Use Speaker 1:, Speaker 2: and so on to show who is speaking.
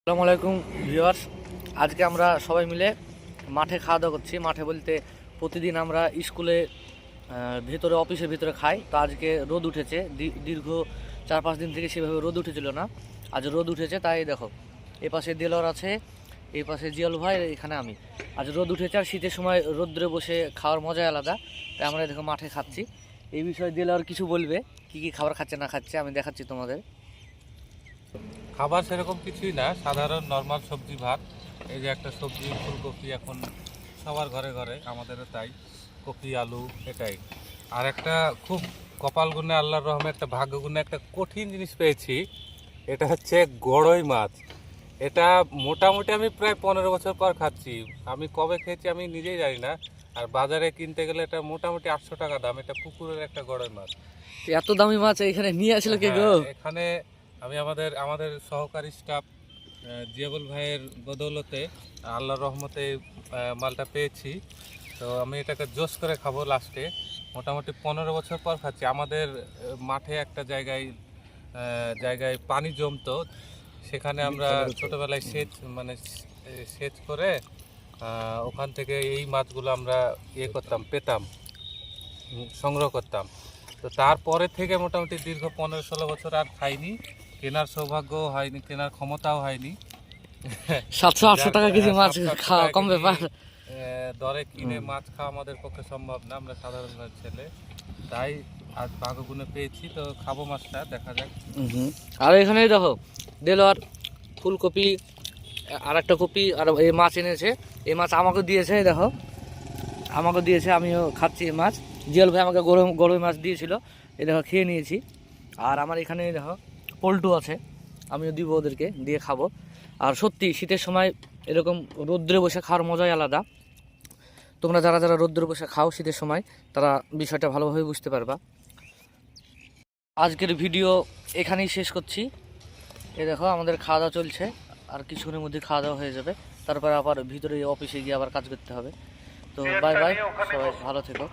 Speaker 1: আসসালামু আলাইকুম ভিউয়ার্স। আজকে আমরা সবাই মিলে মাঠে খাওয়া দাওয়া করছি। মাঠে বলতে প্রতিদিন আমরা স্কুলে ভিতরে অফিসের ভিতরে খাই। তো আজকে রোদ উঠেছে, দীর্ঘ 4-5 দিন থেকে সেভাবে রোদ উঠেছিল না। আজ রোদ উঠেছে, তাই দেখো এই পাশে দেলোয়ার আছে, এই পাশে জিয়াল ভাই, এখানে আমি। আজ রোদ উঠেছে আর শীতের সময় রোদ্রে বসে খাওয়ার মজাই আলাদা। তাই আমরা দেখো মাঠে খাচ্ছি। এই বিষয়ে দেলোয়ার কিছু বলবে, কি কি খাবার খাচ্ছে না খাচ্ছে আমি দেখাচ্ছি তোমাদের।
Speaker 2: খাবার সেরকম কিছুই না, সাধারণ নর্মাল সবজি ভাত। এই যে একটা সবজি ফুলকপি, এখন সবার ঘরে ঘরে, আমাদেরও তাই, কপি আলু এটাই। আর একটা খুব কপাল গুণে, আল্লাহর রহমে, একটা ভাগ্য গুণে একটা কঠিন জিনিস পেয়েছি। এটা হচ্ছে গড়ই মাছ। এটা মোটামুটি আমি প্রায় 15 বছর পর খাচ্ছি। আমি কবে খেয়েছি আমি নিজেই জানি না। আর বাজারে কিনতে গেলে এটা মোটামুটি 800 টাকা দাম। এটা পুকুরের একটা গড়ই মাছ।
Speaker 1: এত দামি মাছ এখানে নিয়ে আসলে কে গো?
Speaker 2: এখানে আমি আমাদের সহকারী স্টাফ জিয়াবুল ভাইয়ের বদৌলতে, আল্লাহর রহমতে মালটা পেয়েছি। তো আমি এটাকে জোশ করে খাবো লাস্টে। মোটামুটি 15 বছর পর খাচ্ছি। আমাদের মাঠে একটা জায়গায় পানি জমতো, সেখানে আমরা ছোটবেলায় সেচ করে ওখান থেকে এই মাছগুলো আমরা পেতাম, সংগ্রহ করতাম। তো তারপরে থেকে মোটামুটি দীর্ঘ 15-16 বছর আর খাইনি। কেনার সৌভাগ্য হয়নি, কেনার ক্ষমতাও হয়নি।
Speaker 1: 700-800 টাকা কেজি মাছ খাওয়া কম ব্যাপার।
Speaker 2: দরে কিনে মাছ খাওয়া আমাদের পক্ষে সম্ভব না, আমরা সাধারণ ছেলে। তাই আজ ভাগ্যগুণে পেয়েছি, তো খাবো মাছটা, দেখা যাক।
Speaker 1: আর এখানে দেখো দেলোয়ার ফুলকপি, আর একটা কপি, আর এই মাছ এনেছে। এই মাছ আমাকে দিয়েছে, দেখো আমাকে দিয়েছে, আমিও খাচ্ছি এই মাছ। জিয়াল ভাই আমাকে গরম মাছ দিয়েছিল, এই দেখো খেয়ে নিয়েছি। আর আমার এখানে দেখো পল্টু আছে, আমিও দিব ওদেরকে, দিয়ে খাবো। আর সত্যি শীতের সময় এরকম রৌদ্রে বসে খাওয়ার মজাই আলাদা। তোমরা যারা যারা রৌদ্রে বসে খাও শীতের সময়, তারা বিষয়টা ভালোভাবে বুঝতে পারবা। আজকের ভিডিও এখানেই শেষ করছি। এই দেখো আমাদের খাওয়া দাওয়া চলছে, আর কিছুক্ষণের মধ্যে খাওয়া দাওয়া হয়ে যাবে। তারপরে আবার ভিতরে অফিসে গিয়ে আবার কাজ করতে হবে। তো বাই বাই, সবাই ভালো থেকো।